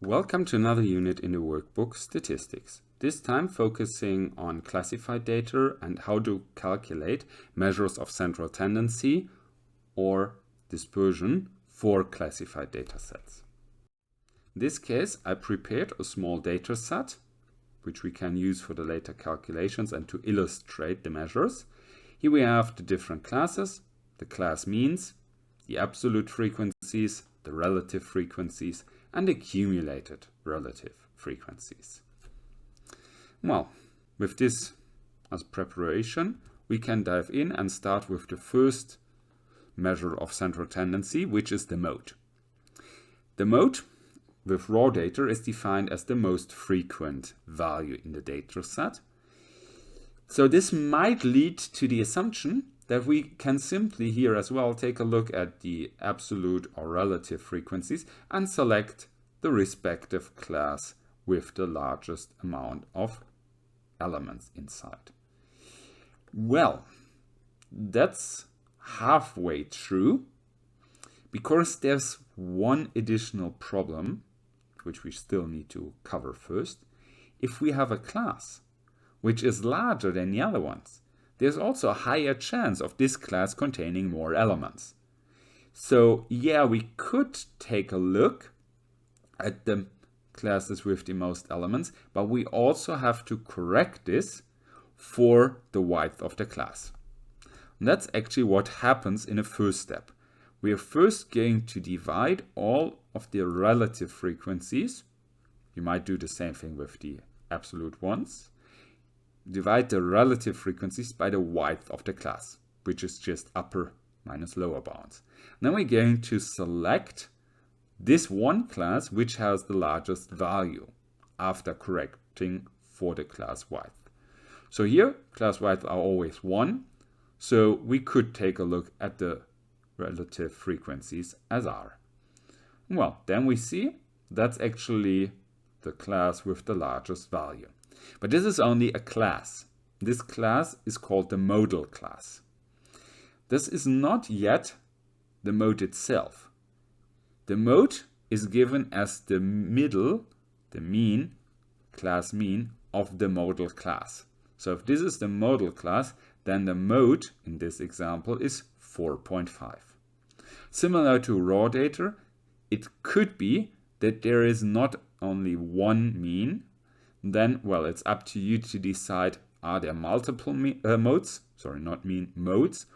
Welcome to another unit in the workbook Statistics. This time focusing on classified data and how to calculate measures of central tendency or dispersion for classified data sets. In this case, I prepared a small data set which we can use for the later calculations and to illustrate the measures. Here we have the different classes, the class means, the absolute frequencies, the relative frequencies, and accumulated relative frequencies. Well, with this as preparation, we can dive in and start with the first measure of central tendency, which is the mode. The mode with raw data is defined as the most frequent value in the data set. So this might lead to the assumption that we can simply here as well take a look at the absolute or relative frequencies and select the respective class with the largest amount of elements inside. Well, that's halfway true, because there's one additional problem which we still need to cover first. If we have a class which is larger than the other ones, there's also a higher chance of this class containing more elements. So yeah, we could take a look at the classes with the most elements, but we also have to correct this for the width of the class. And that's actually what happens in the first step. We are first going to divide all of the relative frequencies. You might do the same thing with the absolute ones. Divide the relative frequencies by the width of the class, which is just upper minus lower bounds. Then we're going to select this one class which has the largest value after correcting for the class width. So here, class width are always 1. So we could take a look at the relative frequencies as R. Well, then we see that's actually the class with the largest value. But this is only a class. This class is called the modal class. This is not yet the mode itself. The mode is given as the middle, the mean, class mean of the modal class. So if this is the modal class, then the mode in this example is 4.5. Similar to raw data, it could be that there is not only one mean. Then, well, it's up to you to decide, are there multiple modes? Sorry, not mean, modes.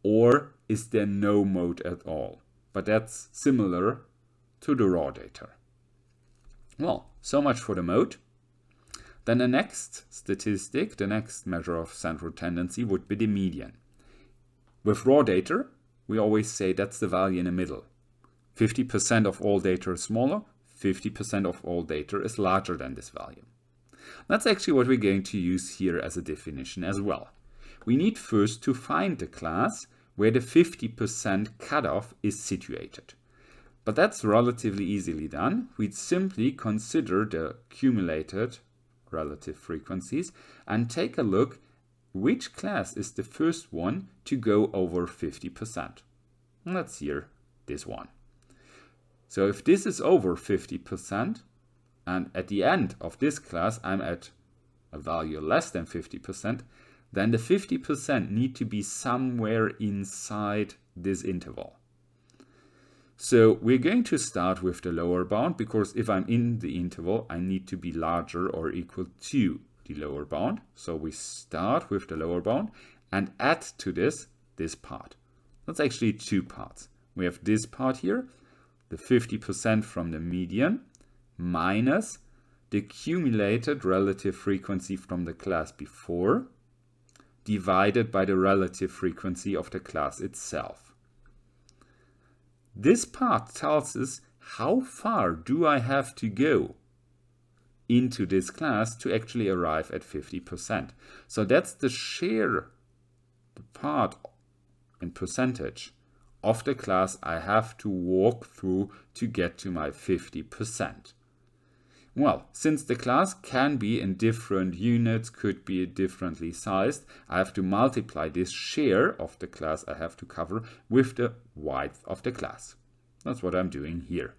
Or is there no mode at all? But that's similar to the raw data. Well, so much for the mode. Then the next statistic, the next measure of central tendency would be the median. With raw data, we always say that's the value in the middle. 50% of all data is smaller, 50% of all data is larger than this value. That's actually what we're going to use here as a definition as well. We need first to find the class where the 50% cutoff is situated. But that's relatively easily done. We'd simply consider the accumulated relative frequencies and take a look which class is the first one to go over 50%. Let's here this one. So if this is over 50%, and at the end of this class I'm at a value less than 50%, then the 50% need to be somewhere inside this interval. So we're going to start with the lower bound, because if I'm in the interval, I need to be larger or equal to the lower bound. So we start with the lower bound and add to this part. That's actually two parts. We have this part here, the 50% from the median, minus the accumulated relative frequency from the class before, divided by the relative frequency of the class itself. This part tells us how far do I have to go into this class to actually arrive at 50%. So that's the share, the part in percentage of the class I have to walk through to get to my 50%. Well, since the class can be in different units, could be differently sized, I have to multiply this share of the class I have to cover with the width of the class. That's what I'm doing here.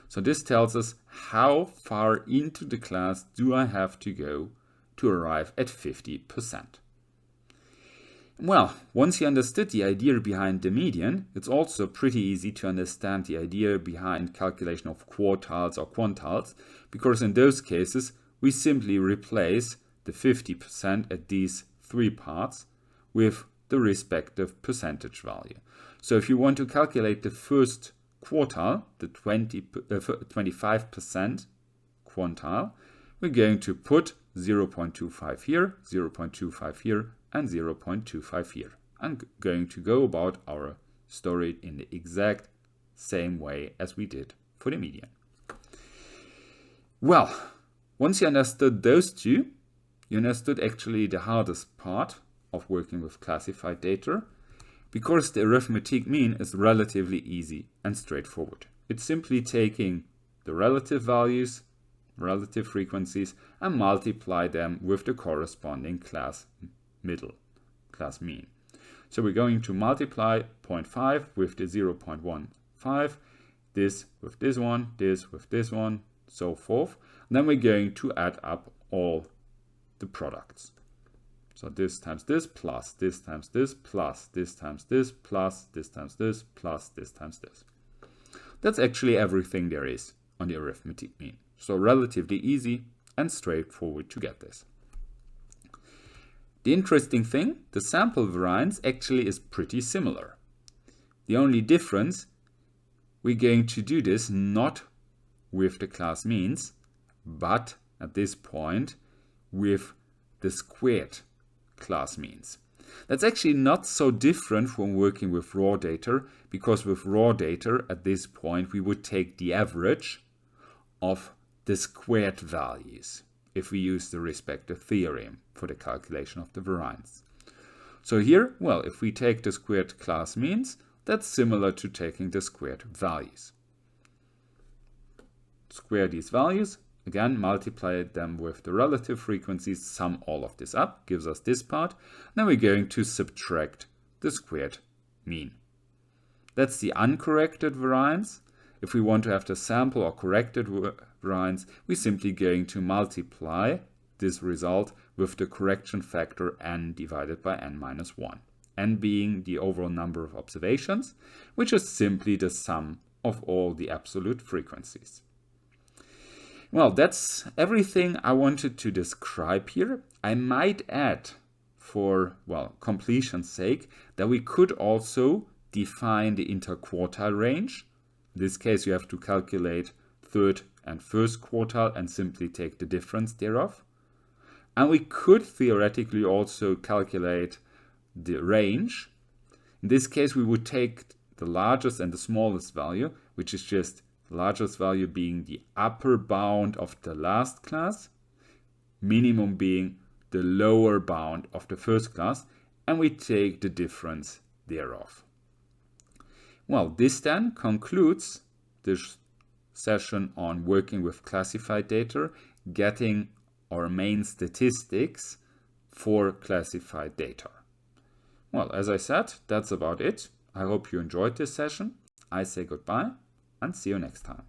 So this tells us how far into the class do I have to go to arrive at 50%. Well, once you understood the idea behind the median, it's also pretty easy to understand the idea behind calculation of quartiles or quantiles, because in those cases we simply replace the 50% at these three parts with the respective percentage value. So if you want to calculate the first quartile, the 25% quantile, we're going to put 0.25 here, 0.25 here, and 0.25 here. I'm going to go about our story in the exact same way as we did for the median. Well, once you understood those two, you understood actually the hardest part of working with classified data, because the arithmetic mean is relatively easy and straightforward. It's simply taking the relative values, relative frequencies, and multiply them with the corresponding class middle, class mean. So we're going to multiply 0.5 with the 0.15, this with this one, this with this one, so forth. And then we're going to add up all the products. So this times this, plus this times this, plus this times this, plus this times this, plus this times this. That's actually everything there is on the arithmetic mean. So relatively easy and straightforward to get this. The interesting thing, the sample variance actually is pretty similar. The only difference, we're going to do this not with the class means, but at this point with the squared class means. That's actually not so different from working with raw data, because with raw data at this point we would take the average of the squared values if we use the respective theorem for the calculation of the variance. So here, well, if we take the squared class means, that's similar to taking the squared values. Square these values, again multiply them with the relative frequencies, sum all of this up, gives us this part. Then we're going to subtract the squared mean. That's the uncorrected variance. If we want to have the sample or corrected variance, we're simply going to multiply this result with the correction factor n divided by n minus 1. N being the overall number of observations, which is simply the sum of all the absolute frequencies. Well, that's everything I wanted to describe here. I might add, for, well, completion's sake, that we could also define the interquartile range. In this case, you have to calculate third and first quartile and simply take the difference thereof. And we could theoretically also calculate the range. In this case, we would take the largest and the smallest value, which is just the largest value being the upper bound of the last class, minimum being the lower bound of the first class, and we take the difference thereof. Well, this then concludes this session on working with classified data, getting our main statistics for classified data. Well, as I said, that's about it. I hope you enjoyed this session. I say goodbye and see you next time.